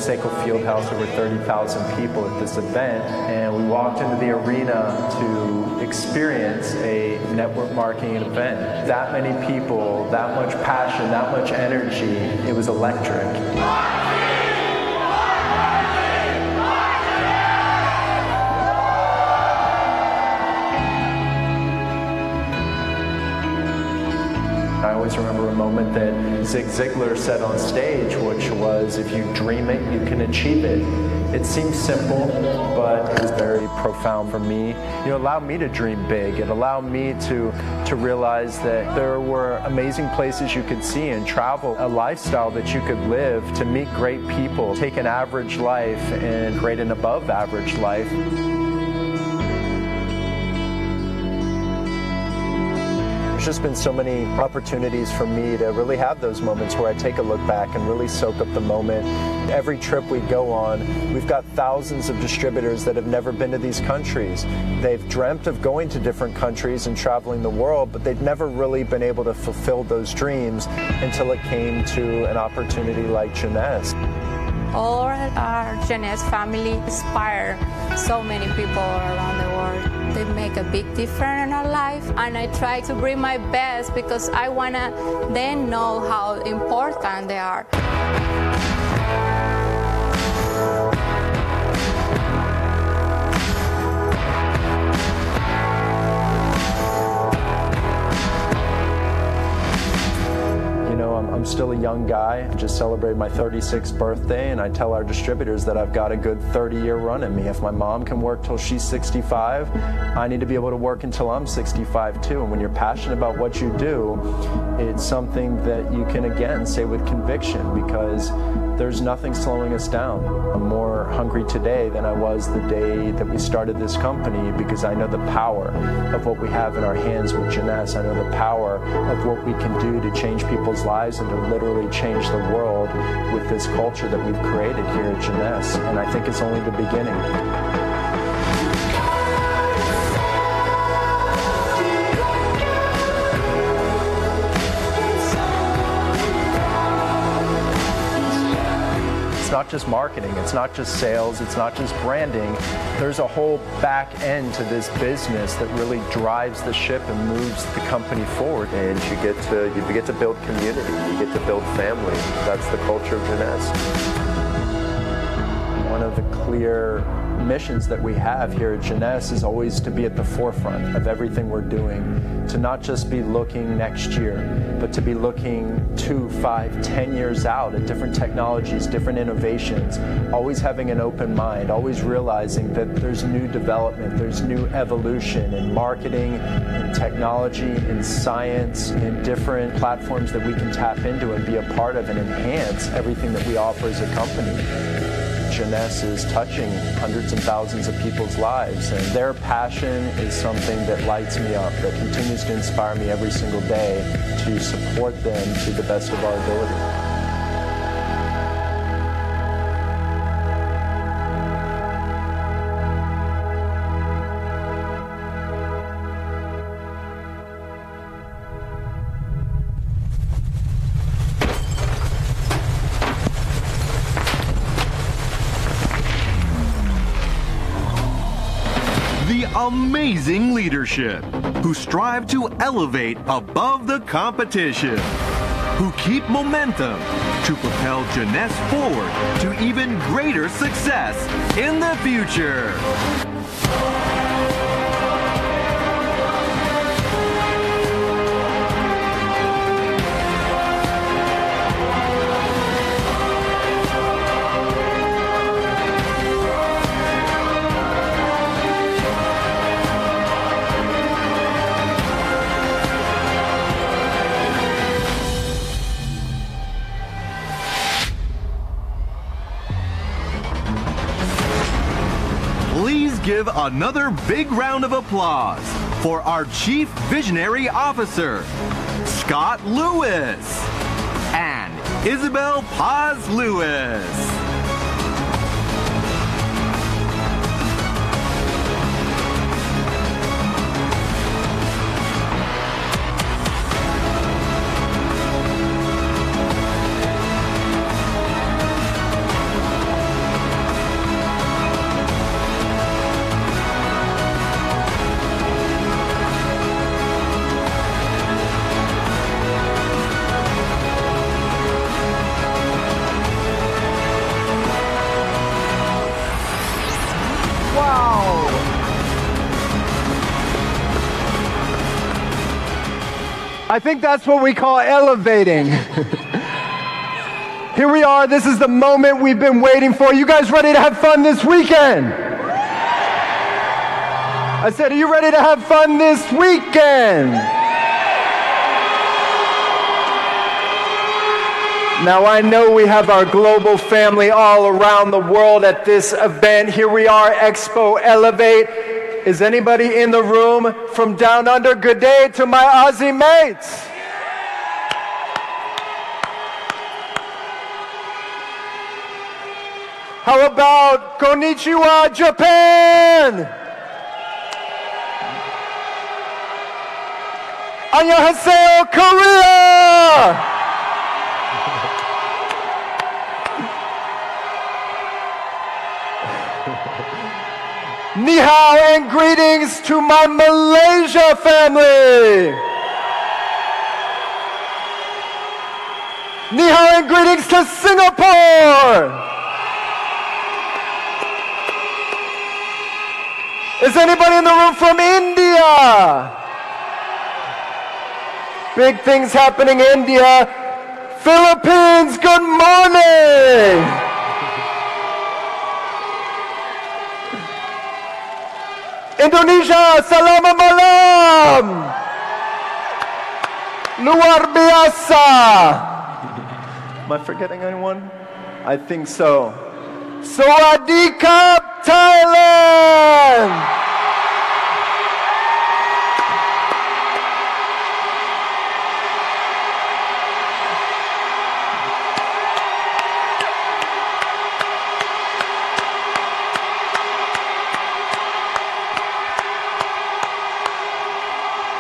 Seiko Fieldhouse, there were 30,000 people at this event, and we walked into the arena to experience a network marketing event. That many people, that much passion, that much energy, it was electric. I always remember a moment that Zig Ziglar said on stage, which was, if you dream it, you can achieve it. It seems simple, but it was very profound for me. It allowed me to dream big. It allowed me to realize that there were amazing places you could see and travel, a lifestyle that you could live, to meet great people, take an average life and create an above average life. There's just been so many opportunities for me to really have those moments where I take a look back and really soak up the moment. Every trip we go on, we've got thousands of distributors that have never been to these countries. They've dreamt of going to different countries and traveling the world, but they've never really been able to fulfill those dreams until it came to an opportunity like Jeunesse. All our Jeunesse family inspire so many people around the world. They make a big difference in our life, and I try to bring my best because I want to then know how important they are. I'm still a young guy. I just celebrated my 36th birthday, and I tell our distributors that I've got a good 30-year run in me. If my mom can work till she's 65, I need to be able to work until I'm 65 too. And when you're passionate about what you do, it's something that you can again say with conviction, because there's nothing slowing us down. I'm more hungry today than I was the day that we started this company, because I know the power of what we have in our hands with Jeunesse. I know the power of what we can do to change people's lives and to literally change the world with this culture that we've created here at Jeunesse. And I think it's only the beginning. It's not just marketing, it's not just sales, it's not just branding. There's a whole back end to this business that really drives the ship and moves the company forward. And you get to build community, you get to build family. That's the culture of Jeunesse. One of the clear missions that we have here at Jeunesse is always to be at the forefront of everything we're doing, to not just be looking next year, but to be looking 2, 5, 10 years out at different technologies, different innovations, always having an open mind, always realizing that there's new development, there's new evolution in marketing, in technology, in science, in different platforms that we can tap into and be a part of and enhance everything that we offer as a company. Jeunesse is touching hundreds and thousands of people's lives, and their passion is something that lights me up, that continues to inspire me every single day to support them to the best of our ability. Amazing leadership, who strive to elevate above the competition, who keep momentum to propel Jeunesse forward to even greater success in the future. Give another big round of applause for our Chief Visionary Officer, Scott Lewis, and Isabel Paz Lewis. I think that's what we call elevating. Here we are. This is the moment we've been waiting for. You guys ready to have fun this weekend? I said, are you ready to have fun this weekend? Now I know we have our global family all around the world at this event. Here we are, Expo Elevate. Is anybody in the room from down under? Good day to my Aussie mates. How about Konnichiwa, Japan? Annyeonghaseyo, Korea! Ni hao and greetings to my Malaysia family. Ni hao and greetings to Singapore. Is anybody in the room from India? Big things happening in India. Philippines, good morning. Indonesia, salam malam. Luar biasa. Am I forgetting anyone? I think so. Sawadee-kap, Thailand.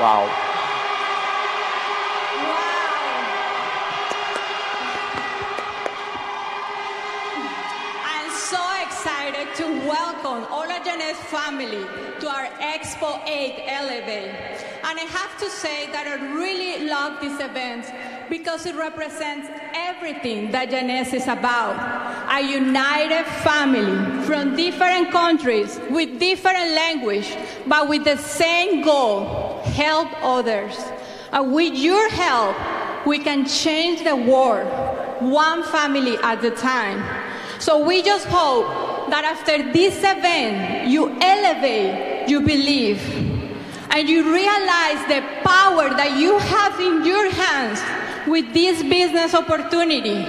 Wow. I'm so excited to welcome all our Jeunesse family to our Expo 8 Elevate. And I have to say that I really love this event because it represents everything that Jeunesse is about. A united family from different countries with different language, but with the same goal: help others. And with your help, we can change the world, one family at a time. So we just hope that after this event, you elevate, you believe, and you realize the power that you have in your hands with this business opportunity.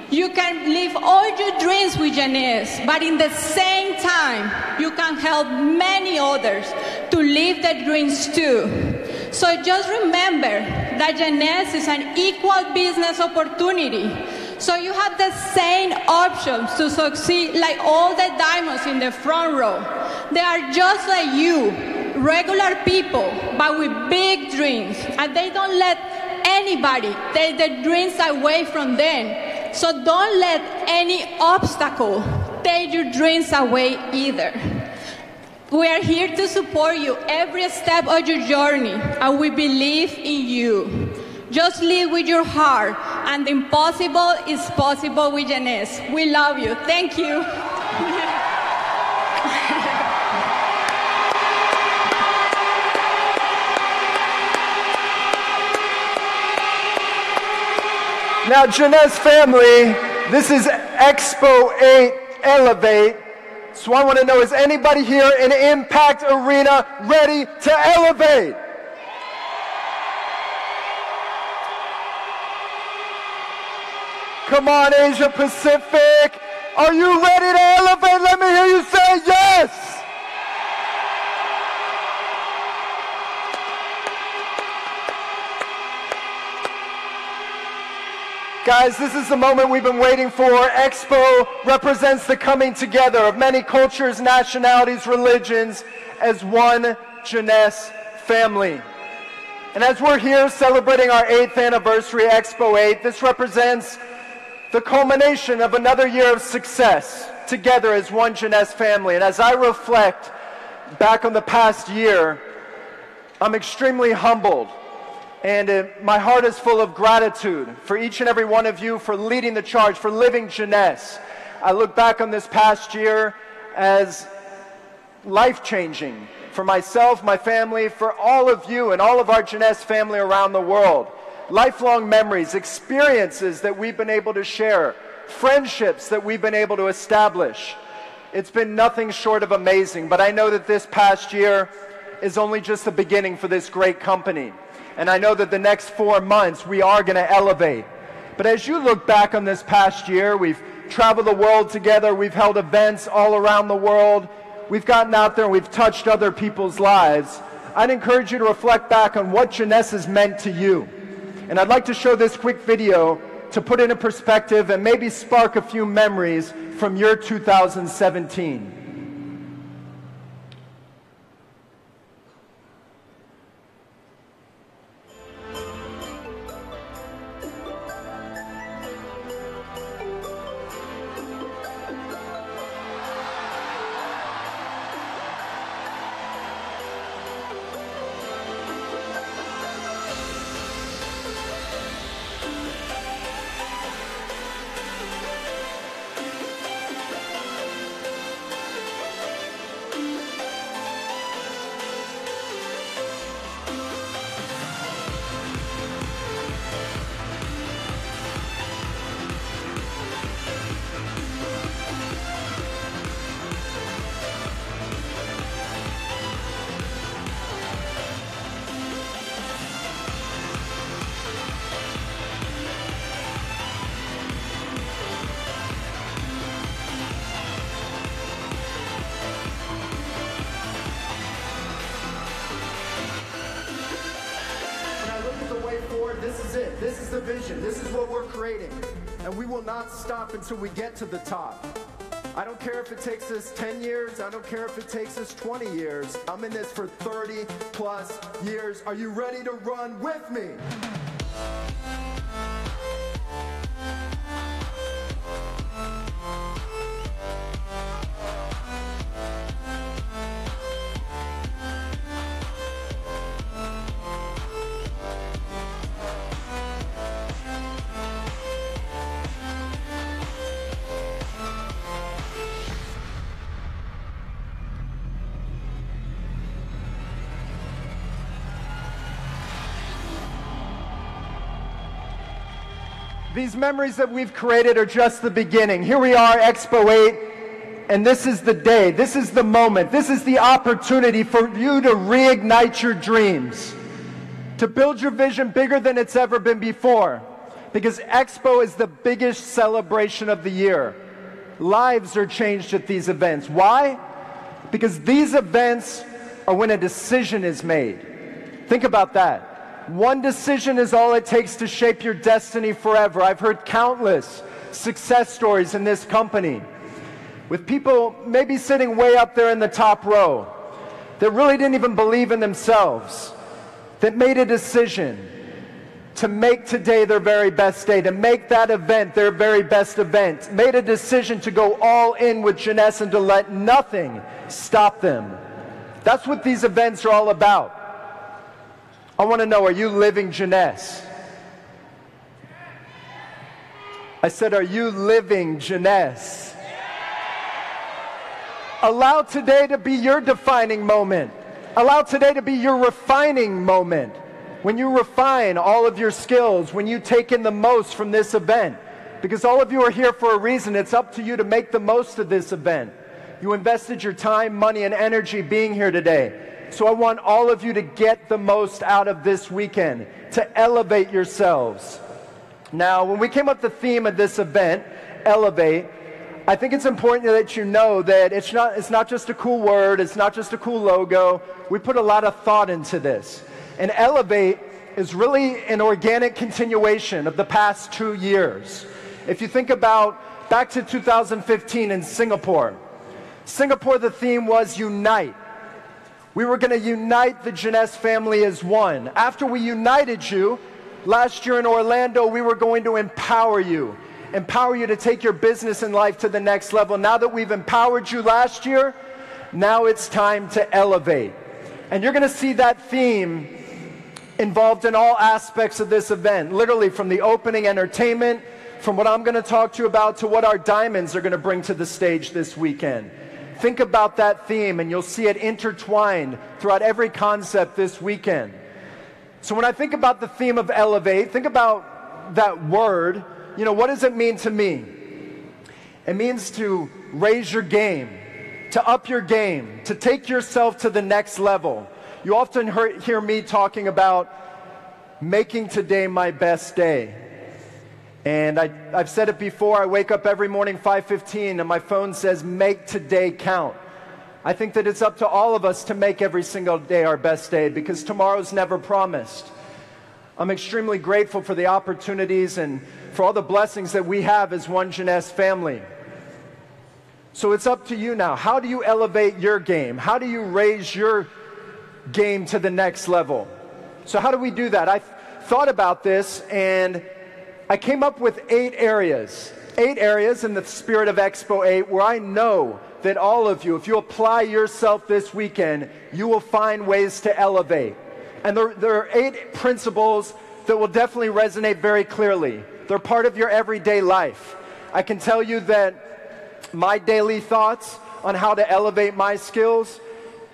You can live all your dreams with Jeunesse, but in the same time, you can help many others to live their dreams too. So just remember that Jeunesse is an equal business opportunity. So you have the same options to succeed like all the diamonds in the front row. They are just like you, regular people, but with big dreams. And they don't let anybody take their dreams away from them. So don't let any obstacle take your dreams away either. We are here to support you every step of your journey, and we believe in you. Just live with your heart, and the impossible is possible with Jeunesse. We love you. Thank you. Now, Jeunesse family, this is Expo 8 Elevate. So I want to know, is anybody here in Impact Arena ready to elevate? Come on, Asia Pacific. Are you ready to elevate? Let me hear you say yes. Guys, this is the moment we've been waiting for. Expo represents the coming together of many cultures, nationalities, religions as one Jeunesse family. And as we're here celebrating our 8th anniversary, Expo 8, this represents the culmination of another year of success together as one Jeunesse family. And as I reflect back on the past year, I'm extremely humbled. And my heart is full of gratitude for each and every one of you for leading the charge, for living Jeunesse. I look back on this past year as life-changing for myself, my family, for all of you and all of our Jeunesse family around the world. Lifelong memories, experiences that we've been able to share, friendships that we've been able to establish. It's been nothing short of amazing, but I know that this past year is only just the beginning for this great company. And I know that the next 4 months we are going to elevate. But as you look back on this past year, we've traveled the world together, we've held events all around the world, we've gotten out there and we've touched other people's lives. I'd encourage you to reflect back on what Jeunesse has meant to you. And I'd like to show this quick video to put it in perspective and maybe spark a few memories from your 2017. This is it. This is the vision. This is what we're creating. And we will not stop until we get to the top. I don't care if it takes us 10 years. I don't care if it takes us 20 years. I'm in this for 30 plus years. Are you ready to run with me? These memories that we've created are just the beginning. Here we are, Expo 8, and this is the day, this is the moment, this is the opportunity for you to reignite your dreams, to build your vision bigger than it's ever been before, because Expo is the biggest celebration of the year. Lives are changed at these events. Why? Because these events are when a decision is made. Think about that. One decision is all it takes to shape your destiny forever. I've heard countless success stories in this company with people maybe sitting way up there in the top row that really didn't even believe in themselves, that made a decision to make today their very best day, to make that event their very best event, made a decision to go all in with Jeunesse and to let nothing stop them. That's what these events are all about. I want to know, are you living Jeunesse? I said, are you living Jeunesse? Allow today to be your defining moment. Allow today to be your refining moment. When you refine all of your skills, when you take in the most from this event. Because all of you are here for a reason. It's up to you to make the most of this event. You invested your time, money, and energy being here today. So I want all of you to get the most out of this weekend, to elevate yourselves. Now, when we came up with the theme of this event, Elevate, I think it's important that you know that it's not just a cool word, it's not just a cool logo. We put a lot of thought into this. And Elevate is really an organic continuation of the past 2 years. If you think about back to 2015 in Singapore, the theme was Unite. We were going to unite the Jeunesse family as one. After we united you, last year in Orlando, we were going to empower you to take your business and life to the next level. Now that we've empowered you last year, now it's time to elevate. And you're going to see that theme involved in all aspects of this event, literally from the opening entertainment, from what I'm going to talk to you about, to what our diamonds are going to bring to the stage this weekend. think about that theme, and you'll see it intertwined throughout every concept this weekend. So when I think about the theme of elevate, think about that word. What does it mean to me? It means to raise your game, to up your game, to take yourself to the next level. You often hear me talking about making today my best day. And I've said it before, I wake up every morning 5:15 and my phone says, make today count. I think that it's up to all of us to make every single day our best day, because tomorrow's never promised. I'm extremely grateful for the opportunities and for all the blessings that we have as one Jeunesse family. So it's up to you now. How do you elevate your game? How do you raise your game to the next level? So how do we do that? I thought about this and I came up with 8 areas in the spirit of Expo 8 where I know that all of you, if you apply yourself this weekend, you will find ways to elevate. And there are 8 principles that will definitely resonate very clearly. They're part of your everyday life. I can tell you that my daily thoughts on how to elevate my skills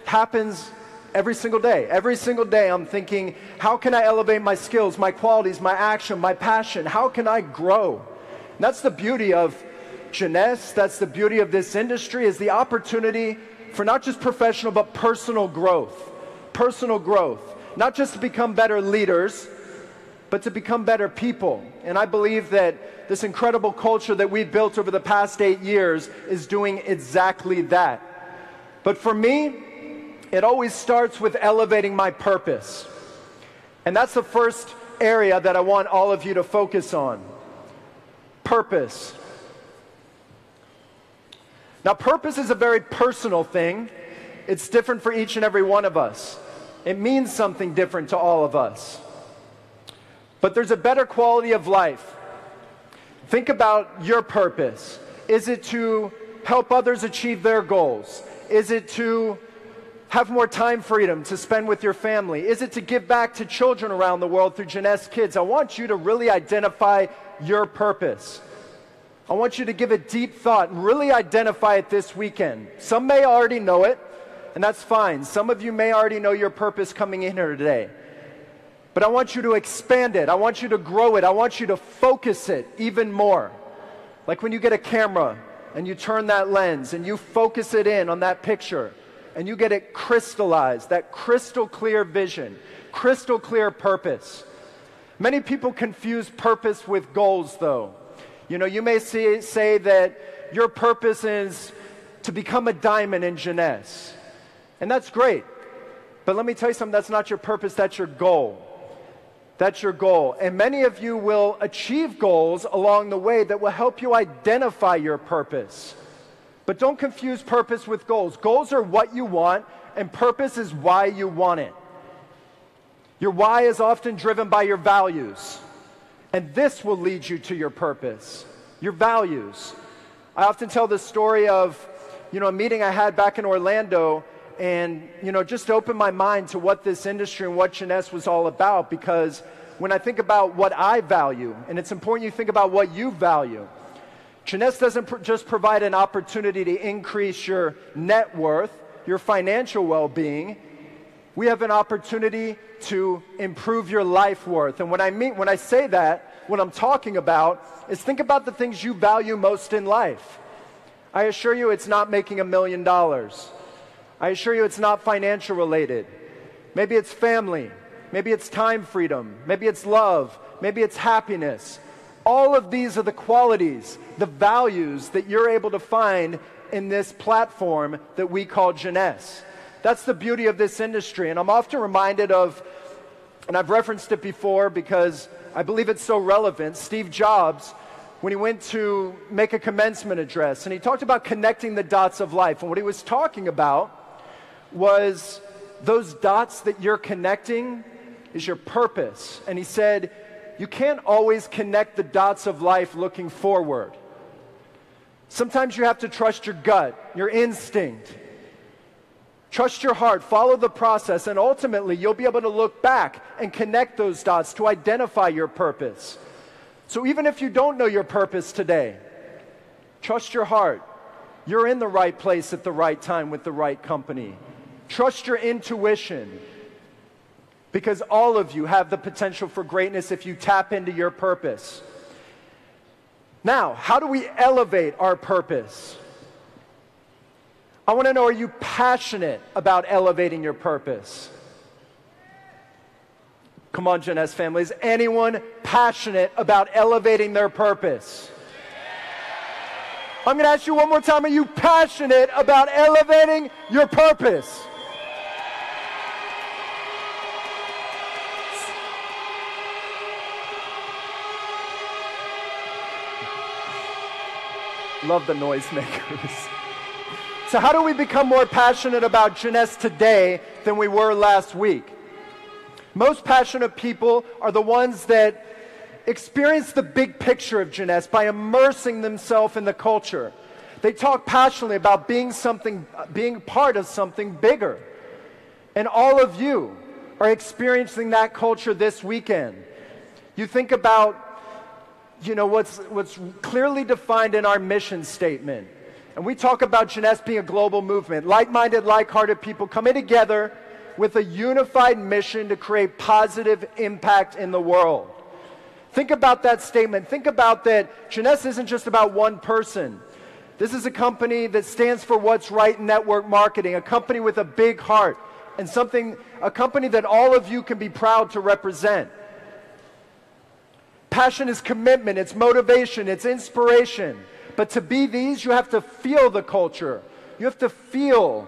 happens every single day. Every single day I'm thinking, how can I elevate my skills, my qualities, my action, my passion? How can I grow? And that's the beauty of Jeunesse. That's the beauty of this industry, is the opportunity for not just professional but personal growth. Personal growth. Not just to become better leaders, but to become better people. And I believe that this incredible culture that we've built over the past 8 years is doing exactly that. But for me, it always starts with elevating my purpose. And that's the first area that I want all of you to focus on. Purpose. Now, purpose is a very personal thing. It's different for each and every one of us. It means something different to all of us. But there's a better quality of life. Think about your purpose. Is it to help others achieve their goals? Is it to have more time freedom to spend with your family? Is it to give back to children around the world through Jeunesse Kids? I want you to really identify your purpose. I want you to give it deep thought and really identify it this weekend. Some may already know it, and that's fine. Some of you may already know your purpose coming in here today. But I want you to expand it. I want you to grow it. I want you to focus it even more. Like when you get a camera and you turn that lens and you focus it in on that picture and you get it crystallized, that crystal clear vision, crystal clear purpose. Many people confuse purpose with goals, though. You may say that your purpose is to become a diamond in Jeunesse. And that's great. But let me tell you something, that's not your purpose, that's your goal. That's your goal. And many of you will achieve goals along the way that will help you identify your purpose. But don't confuse purpose with goals. Goals are what you want, and purpose is why you want it. Your why is often driven by your values. And this will lead you to your purpose, your values. I often tell the story of, a meeting I had back in Orlando, and, just opened my mind to what this industry and what Jeunesse was all about, because when I think about what I value, and it's important you think about what you value, Jeunesse doesn't just provide an opportunity to increase your net worth, your financial well-being. We have an opportunity to improve your life worth. And when I say that, what I'm talking about is think about the things you value most in life. I assure you it's not making $1 million. I assure you it's not financial related. Maybe it's family. Maybe it's time freedom. Maybe it's love. Maybe it's happiness. All of these are the qualities, the values that you're able to find in this platform that we call Jeunesse. That's the beauty of this industry. And I'm often reminded of, and I've referenced it before because I believe it's so relevant, Steve Jobs, when he went to make a commencement address, and he talked about connecting the dots of life. And what he was talking about was those dots that you're connecting is your purpose. And he said, you can't always connect the dots of life looking forward. Sometimes you have to trust your gut, your instinct. Trust your heart, follow the process, and ultimately you'll be able to look back and connect those dots to identify your purpose. So even if you don't know your purpose today, trust your heart, You're in the right place at the right time with the right company. Trust your intuition, because all of you have the potential for greatness if you tap into your purpose. Now, how do we elevate our purpose? I want to know, are you passionate about elevating your purpose? Come on, Jeunesse family. Is anyone passionate about elevating their purpose? I'm going to ask you one more time. Are you passionate about elevating your purpose? Love the noisemakers. So how do we become more passionate about Jeunesse today than we were last week? Most passionate people are the ones that experience the big picture of Jeunesse by immersing themselves in the culture. They talk passionately about being part of something bigger. And all of you are experiencing that culture this weekend. You think about, what's clearly defined in our mission statement. And we talk about Jeunesse being a global movement, like-minded, like-hearted people coming together with a unified mission to create positive impact in the world. Think about that statement. Think about that Jeunesse isn't just about one person. This is a company that stands for what's right in network marketing, a company with a big heart, and a company that all of you can be proud to represent. Passion is commitment, it's motivation, it's inspiration. But to be these, you have to feel the culture. You have to feel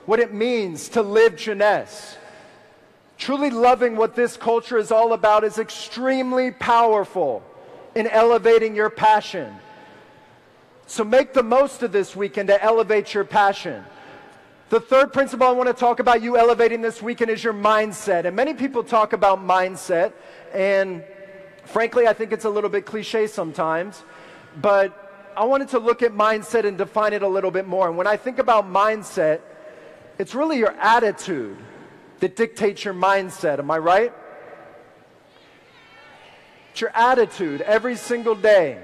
what it means to live Jeunesse. Truly loving what this culture is all about is extremely powerful in elevating your passion. So make the most of this weekend to elevate your passion. The third principle I want to talk about you elevating this weekend is your mindset. And many people talk about mindset, and frankly, I think it's a little bit cliche sometimes, but I wanted to look at mindset and define it a little bit more. And when I think about mindset, it's really your attitude that dictates your mindset. Am I right? It's your attitude every single day.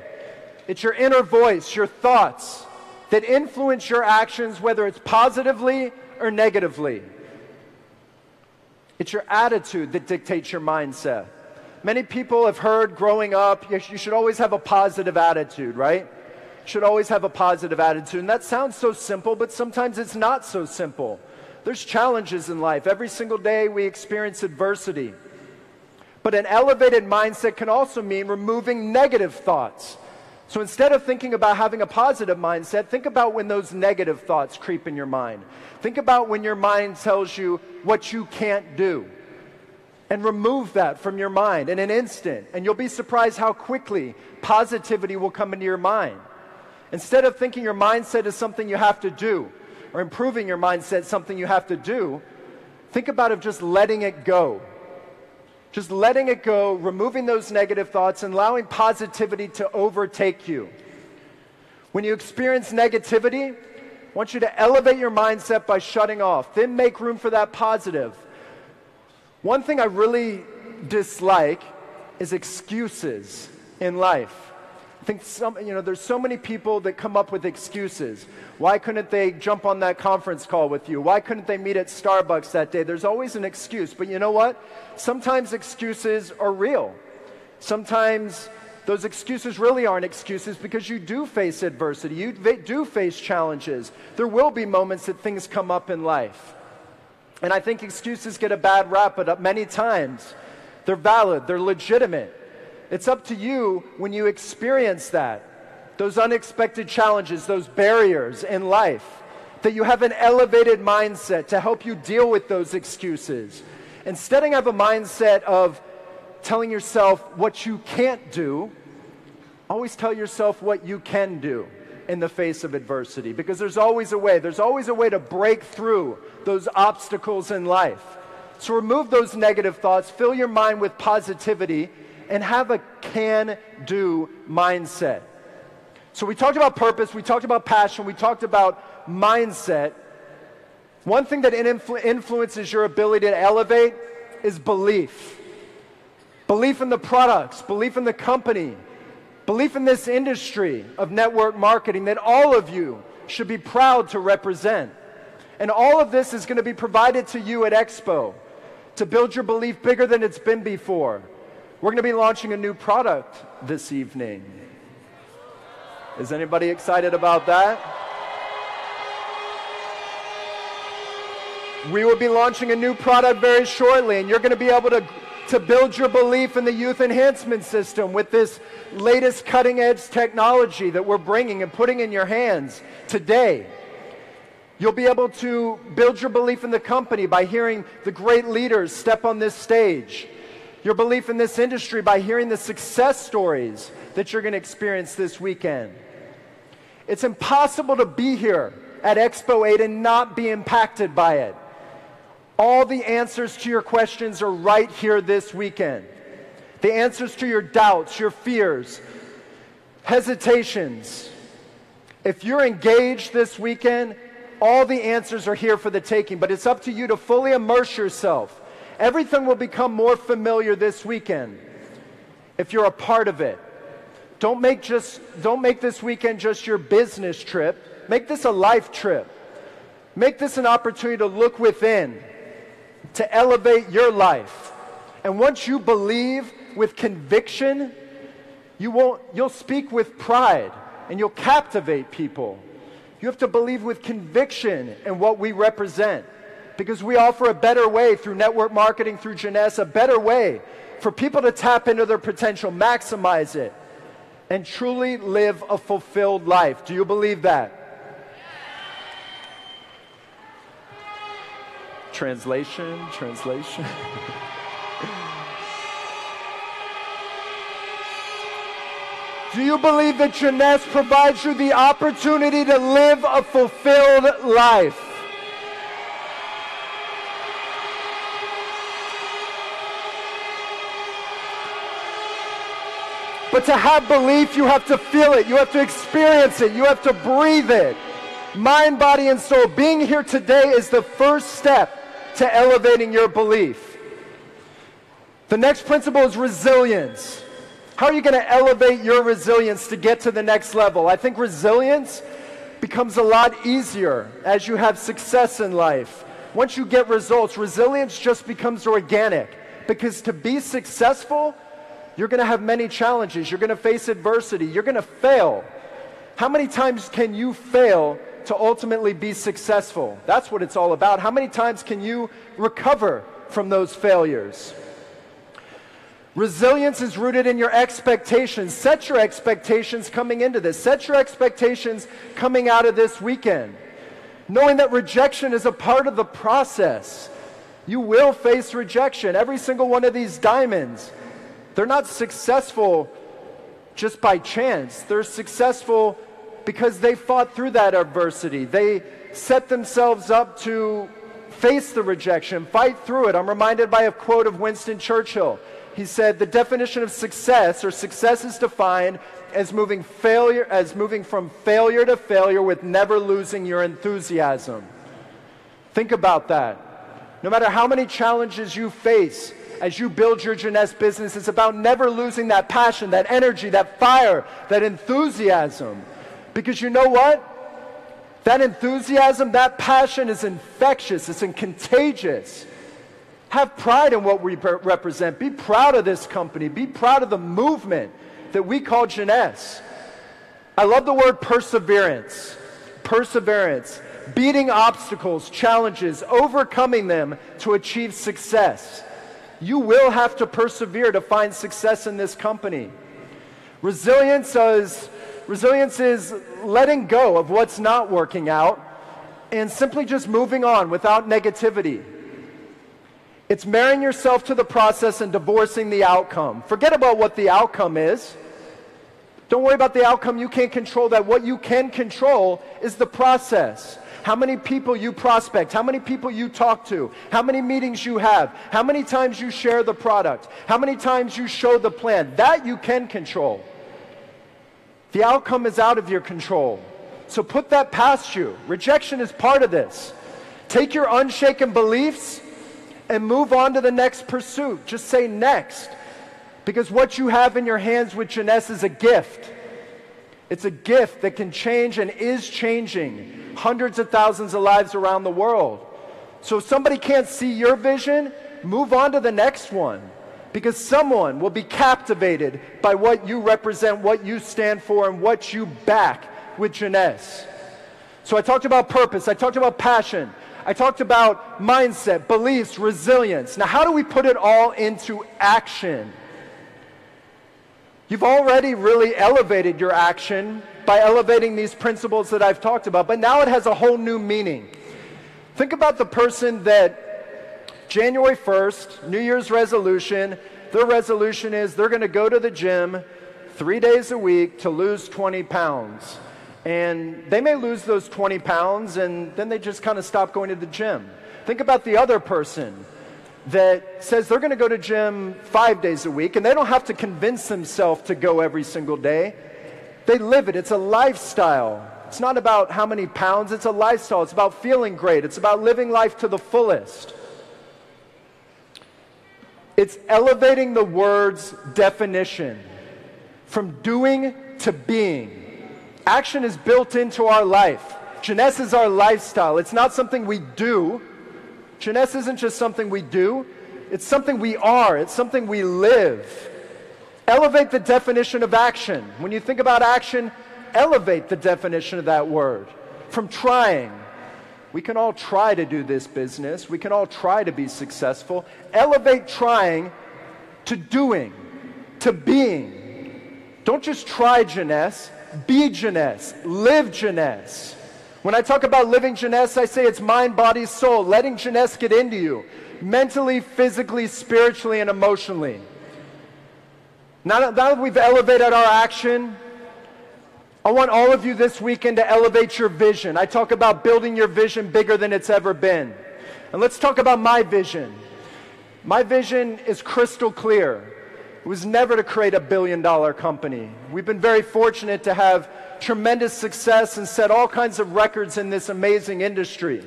It's your inner voice, your thoughts that influence your actions, whether it's positively or negatively. It's your attitude that dictates your mindset. Many people have heard growing up, you should always have a positive attitude, right? Should always have a positive attitude. And that sounds so simple, but sometimes it's not so simple. There's challenges in life. Every single day we experience adversity. But an elevated mindset can also mean removing negative thoughts. So instead of thinking about having a positive mindset, think about when those negative thoughts creep in your mind. Think about when your mind tells you what you can't do. And remove that from your mind in an instant. And you'll be surprised how quickly positivity will come into your mind. Instead of thinking your mindset is something you have to do, or improving your mindset something you have to do, think about it just letting it go. Just letting it go, removing those negative thoughts, and allowing positivity to overtake you. When you experience negativity, I want you to elevate your mindset by shutting off. Then make room for that positive. One thing I really dislike is excuses in life. I think there's so many people that come up with excuses. Why couldn't they jump on that conference call with you? Why couldn't they meet at Starbucks that day? There's always an excuse. But you know what? Sometimes excuses are real. Sometimes those excuses really aren't excuses because you do face adversity. You do face challenges. There will be moments that things come up in life. And I think excuses get a bad rap, but many times they're valid, they're legitimate. It's up to you when you experience that, those unexpected challenges, those barriers in life, that you have an elevated mindset to help you deal with those excuses. Instead of a mindset of telling yourself what you can't do, always tell yourself what you can do in the face of adversity, because there's always a way. There's always a way to break through those obstacles in life. So remove those negative thoughts, fill your mind with positivity, and have a can-do mindset. So we talked about purpose, we talked about passion, we talked about mindset. One thing that influences your ability to elevate is belief. Belief in the products, belief in the company, belief in this industry of network marketing that all of you should be proud to represent. And all of this is going to be provided to you at EXPO to build your belief bigger than it's been before. We're going to be launching a new product this evening. Is anybody excited about that? We will be launching a new product very shortly, and you're going to be able to build your belief in the youth enhancement system with this latest cutting-edge technology that we're bringing and putting in your hands today. You'll be able to build your belief in the company by hearing the great leaders step on this stage. Your belief in this industry by hearing the success stories that you're going to experience this weekend. It's impossible to be here at Expo 8 and not be impacted by it. All the answers to your questions are right here this weekend. The answers to your doubts, your fears, hesitations. If you're engaged this weekend, all the answers are here for the taking, but it's up to you to fully immerse yourself. Everything will become more familiar this weekend if you're a part of it. Don't make this weekend just your business trip. Make this a life trip. Make this an opportunity to look within, to elevate your life. And once you believe with conviction, you'll speak with pride and you'll captivate people. You have to believe with conviction in what we represent, because we offer a better way through network marketing, through Jeunesse, a better way for people to tap into their potential, maximize it, and truly live a fulfilled life. Do you believe that? Translation. Do you believe that Jeunesse provides you the opportunity to live a fulfilled life? But to have belief, you have to feel it, you have to experience it, you have to breathe it. Mind, body, and soul. Being here today is the first step to elevating your belief. The next principle is resilience. How are you going to elevate your resilience to get to the next level? I think resilience becomes a lot easier as you have success in life. Once you get results, resilience just becomes organic, because to be successful, you're going to have many challenges. You're going to face adversity. You're going to fail. How many times can you fail to ultimately be successful? That's what it's all about. How many times can you recover from those failures? Resilience is rooted in your expectations. Set your expectations coming into this. Set your expectations coming out of this weekend. Knowing that rejection is a part of the process. You will face rejection. Every single one of these diamonds, they're not successful just by chance. They're successful because they fought through that adversity. They set themselves up to face the rejection, fight through it. I'm reminded by a quote of Winston Churchill. He said, the definition of success, or success, is defined as moving from failure to failure with never losing your enthusiasm. Think about that. No matter how many challenges you face as you build your Jeunesse business, it's about never losing that passion, that energy, that fire, that enthusiasm. Because you know what? That enthusiasm, that passion is infectious, it's contagious. Have pride in what we represent. Be proud of this company. Be proud of the movement that we call Jeunesse. I love the word perseverance. Perseverance. Beating obstacles, challenges, overcoming them to achieve success. You will have to persevere to find success in this company. Resilience is letting go of what's not working out and simply just moving on without negativity. It's marrying yourself to the process and divorcing the outcome. Forget about what the outcome is. Don't worry about the outcome. You can't control that. What you can control is the process. How many people you prospect, how many people you talk to, how many meetings you have, how many times you share the product, how many times you show the plan. That you can control. The outcome is out of your control. So put that past you. Rejection is part of this. Take your unshaken beliefs and move on to the next pursuit. Just say next. Because what you have in your hands with Jeunesse is a gift. It's a gift that can change and is changing hundreds of thousands of lives around the world. So if somebody can't see your vision, move on to the next one, because someone will be captivated by what you represent, what you stand for, and what you back with Jeunesse. So I talked about purpose, I talked about passion, I talked about mindset, beliefs, resilience. Now, how do we put it all into action? You've already really elevated your action by elevating these principles that I've talked about, but now it has a whole new meaning. Think about the person that January 1st, New Year's resolution, their resolution is they're going to go to the gym 3 days a week to lose 20 pounds. And they may lose those 20 pounds and then they just kind of stop going to the gym. Think about the other person that says they're going to go to gym 5 days a week and they don't have to convince themselves to go every single day. They live it. It's a lifestyle. It's not about how many pounds. It's a lifestyle. It's about feeling great. It's about living life to the fullest. It's elevating the word's definition from doing to being. Action is built into our life. Jeunesse is our lifestyle. It's not something we do. Jeunesse isn't just something we do. It's something we are. It's something we live. Elevate the definition of action. When you think about action, elevate the definition of that word. From trying. We can all try to do this business. We can all try to be successful. Elevate trying to doing, to being. Don't just try Jeunesse. Be Jeunesse. Live Jeunesse. When I talk about living Jeunesse, I say it's mind, body, soul. Letting Jeunesse get into you. Mentally, physically, spiritually, and emotionally. Now that we've elevated our action, I want all of you this weekend to elevate your vision. I talk about building your vision bigger than it's ever been. And let's talk about my vision. My vision is crystal clear. It was never to create $1 billion company. We've been very fortunate to have tremendous success and set all kinds of records in this amazing industry.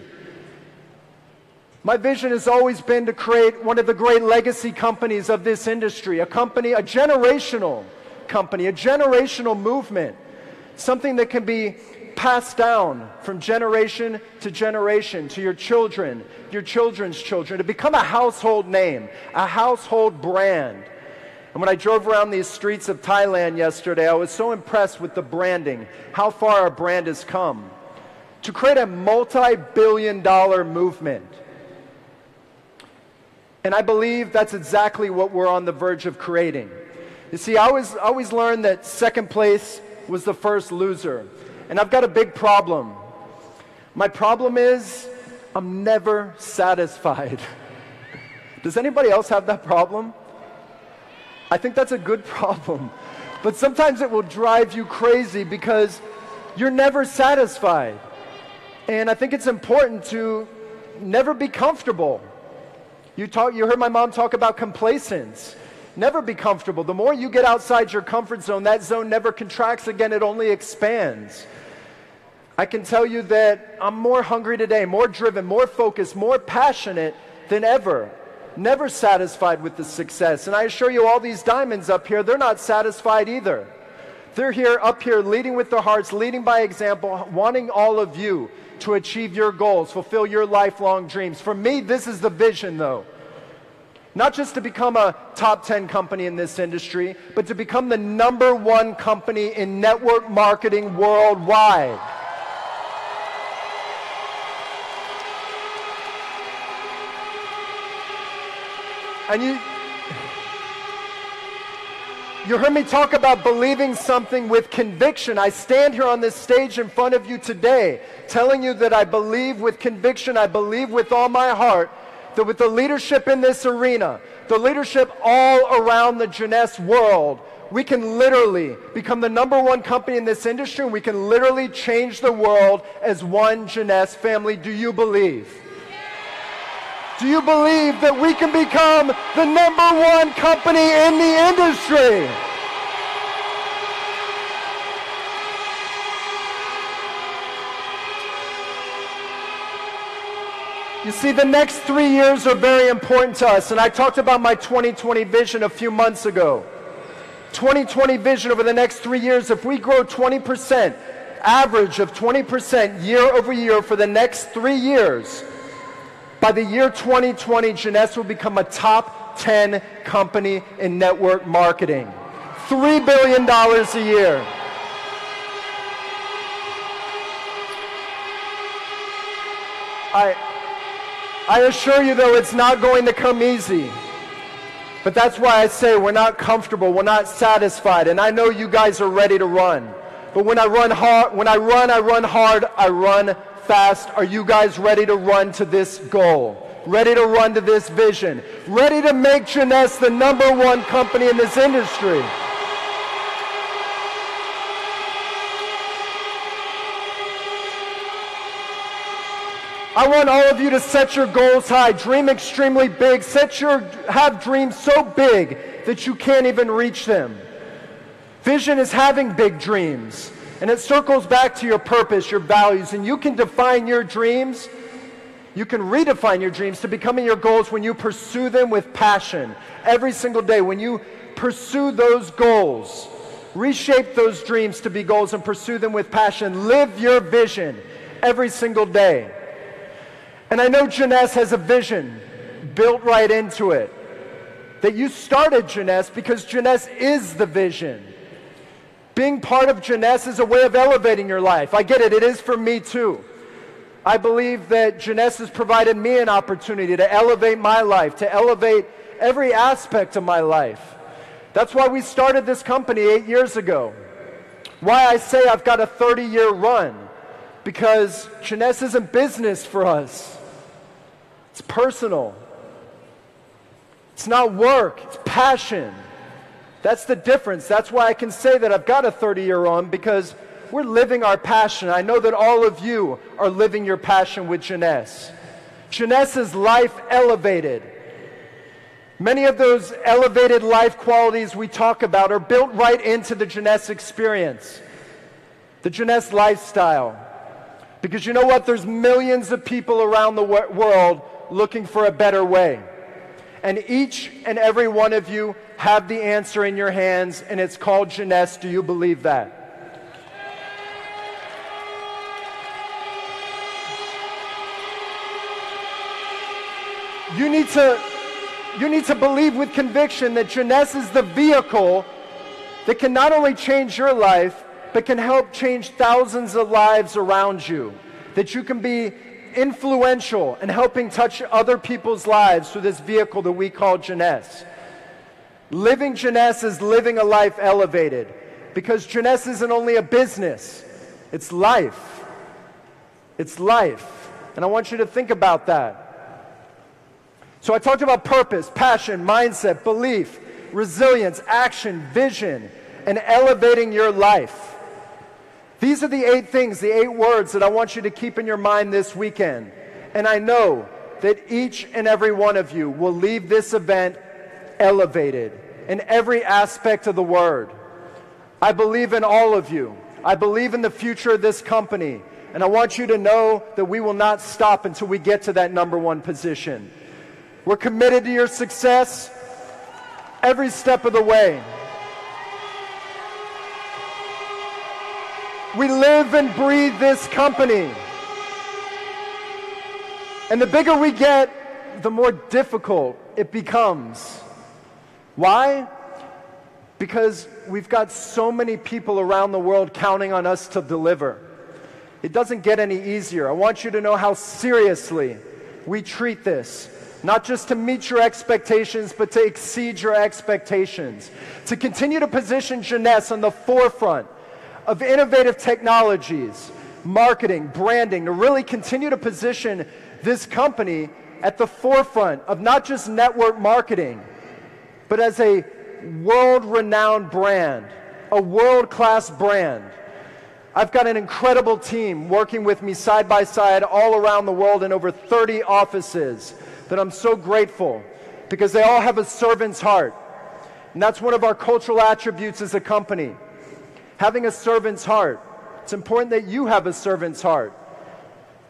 My vision has always been to create one of the great legacy companies of this industry, a company, a generational company, a generational movement, something that can be passed down from generation to your children, your children's children, to become a household name, a household brand. And when I drove around these streets of Thailand yesterday, I was so impressed with the branding, how far our brand has come. To create a multi-billion-dollar movement. And I believe that's exactly what we're on the verge of creating. You see, I always learned that second place was the first loser. And I've got a big problem. My problem is I'm never satisfied. Does anybody else have that problem? I think that's a good problem. But sometimes it will drive you crazy because you're never satisfied. And I think it's important to never be comfortable. You heard my mom talk about complacence. Never be comfortable. The more you get outside your comfort zone, that zone never contracts again, it only expands. I can tell you that I'm more hungry today, more driven, more focused, more passionate than ever. Never satisfied with the success. And I assure you, all these diamonds up here, they're not satisfied either. They're here, up here, leading with their hearts, leading by example, wanting all of you to achieve your goals, fulfill your lifelong dreams. For me, this is the vision, though. Not just to become a top 10 company in this industry, but to become the #1 company in network marketing worldwide. And you heard me talk about believing something with conviction. I stand here on this stage in front of you today telling you that I believe with conviction, I believe with all my heart that with the leadership in this arena, the leadership all around the Jeunesse world, we can literally become the #1 company in this industry, and we can literally change the world as one Jeunesse family. Do you believe? Do you believe that we can become the #1 company in the industry? You see, the next 3 years are very important to us, and I talked about my 2020 vision a few months ago. 2020 vision over the next 3 years, if we grow 20%, average of 20% year over year for the next 3 years, by the year 2020, Jeunesse will become a top 10 company in network marketing. $3 billion a year. I assure you, though, it's not going to come easy. But that's why I say we're not comfortable, we're not satisfied, and I know you guys are ready to run. But when I run hard, I run fast. Are you guys ready to run to this goal? Ready to run to this vision? Ready to make Jeunesse the #1 company in this industry? I want all of you to set your goals high, dream extremely big, have dreams so big that you can't even reach them. Vision is having big dreams, and it circles back to your purpose, your values, and you can define your dreams, you can redefine your dreams to becoming your goals when you pursue them with passion every single day. When you pursue those goals, reshape those dreams to be goals and pursue them with passion. Live your vision every single day. And I know Jeunesse has a vision built right into it. That you started Jeunesse because Jeunesse is the vision. Being part of Jeunesse is a way of elevating your life. I get it, it is for me too. I believe that Jeunesse has provided me an opportunity to elevate my life, to elevate every aspect of my life. That's why we started this company 8 years ago. Why I say I've got a 30-year run. Because Jeunesse isn't business for us. It's personal. It's not work, it's passion. That's the difference. That's why I can say that I've got a 30-year run, because we're living our passion. I know that all of you are living your passion with Jeunesse. Jeunesse is life elevated. Many of those elevated life qualities we talk about are built right into the Jeunesse experience, the Jeunesse lifestyle. Because you know what? There's millions of people around the world looking for a better way. And each and every one of you have the answer in your hands, and it's called Jeunesse. Do you believe that? You need to believe with conviction that Jeunesse is the vehicle that can not only change your life, but can help change thousands of lives around you. That you can be influential in helping touch other people's lives through this vehicle that we call Jeunesse. Living Jeunesse is living a life elevated, because Jeunesse isn't only a business, it's life. It's life. And I want you to think about that. So I talked about purpose, passion, mindset, belief, resilience, action, vision, and elevating your life. These are the 8 things, the 8 words that I want you to keep in your mind this weekend. And I know that each and every one of you will leave this event elevated in every aspect of the word. I believe in all of you. I believe in the future of this company. And I want you to know that we will not stop until we get to that #1 position. We're committed to your success every step of the way. We live and breathe this company. And the bigger we get, the more difficult it becomes. Why? Because we've got so many people around the world counting on us to deliver. It doesn't get any easier. I want you to know how seriously we treat this. Not just to meet your expectations, but to exceed your expectations. To continue to position Jeunesse on the forefront of innovative technologies, marketing, branding, to really continue to position this company at the forefront of not just network marketing, but as a world-renowned brand, a world-class brand. I've got an incredible team working with me side by side all around the world in over 30 offices that I'm so grateful, because they all have a servant's heart. And that's one of our cultural attributes as a company. Having a servant's heart. It's important that you have a servant's heart.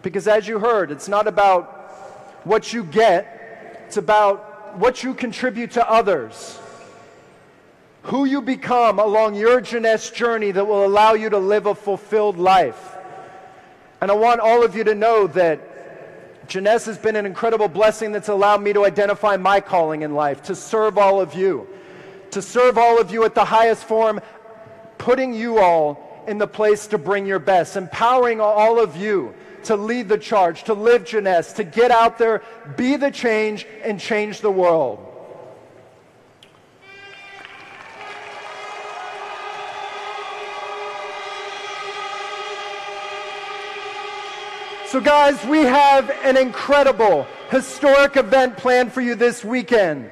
Because as you heard, it's not about what you get, it's about what you contribute to others. who you become along your Jeunesse journey that will allow you to live a fulfilled life. And I want all of you to know that Jeunesse has been an incredible blessing that's allowed me to identify my calling in life, to serve all of you at the highest form, putting you all in the place to bring your best, empowering all of you to lead the charge, to live Jeunesse, to get out there, be the change, and change the world. So guys, we have an incredible, historic event planned for you this weekend.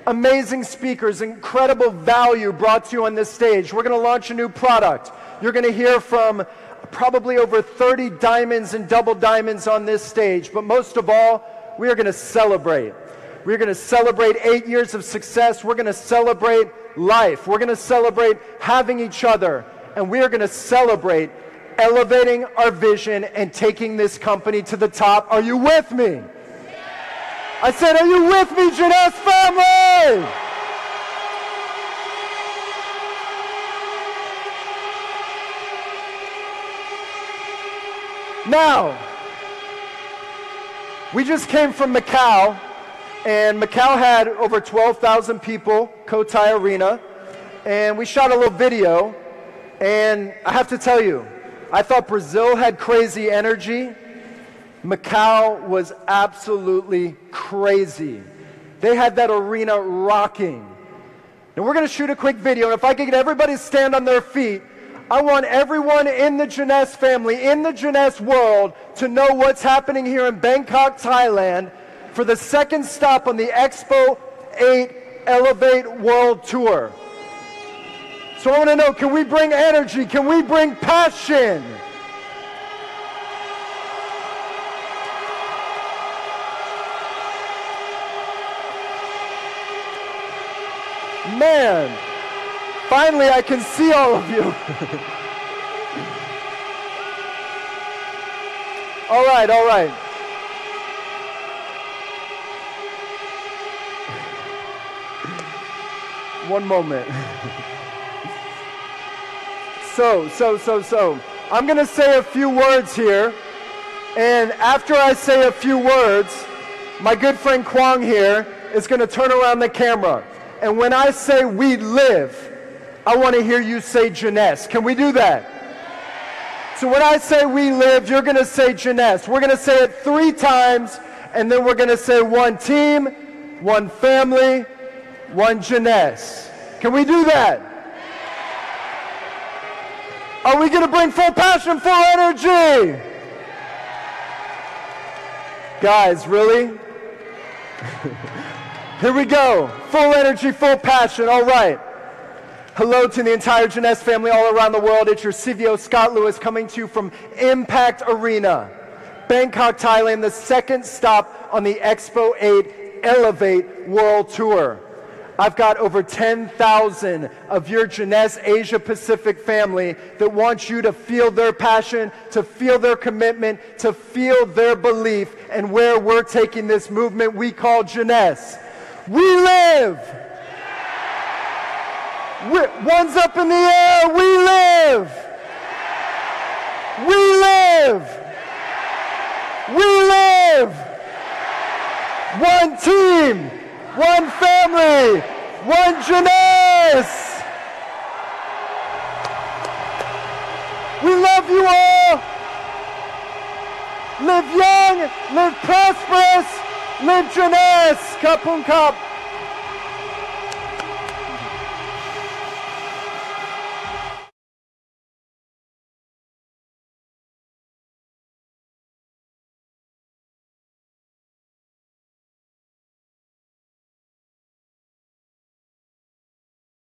Amazing speakers, incredible value brought to you on this stage. We're going to launch a new product. You're going to hear from probably over 30 diamonds and double diamonds on this stage. But most of all, we are going to celebrate. We're going to celebrate 8 years of success. We're going to celebrate life. We're going to celebrate having each other. And we are going to celebrate elevating our vision and taking this company to the top. Are you with me? I said, are you with me, Jeunesse family? Now, we just came from Macau, and Macau had over 12,000 people, Cotai Arena, and we shot a little video, and I have to tell you, I thought Brazil had crazy energy. Macau was absolutely crazy. They had that arena rocking. Now we're going to shoot a quick video, and if I could get everybody to stand on their feet, I want everyone in the Jeunesse family, in the Jeunesse world, to know what's happening here in Bangkok, Thailand, for the second stop on the EXPO 8 Elevate World Tour. So I want to know, can we bring energy? Can we bring passion? Man, finally I can see all of you. All right, all right. One moment. So, I'm going to say a few words here, and after I say a few words, my good friend Kwang here is going to turn around the camera. And when I say we live, I want to hear you say Jeunesse. Can we do that? So when I say we live, you're going to say Jeunesse. We're going to say it 3 times, and then we're going to say one team, one family, one Jeunesse. Can we do that? Are we going to bring full passion, full energy? Guys, really? Here we go. Full energy, full passion. All right. Hello to the entire Jeunesse family all around the world. It's your CVO Scott Lewis coming to you from Impact Arena, Bangkok, Thailand, the second stop on the EXPO 8 Elevate World Tour. I've got over 10,000 of your Jeunesse Asia Pacific family that want you to feel their passion, to feel their commitment, to feel their belief in where we're taking this movement we call Jeunesse. We live! One's up in the air, we live! We live! We live! One team! One family, one Jeunesse. We love you all. Live young, live prosperous, live Jeunesse. Kapung kap.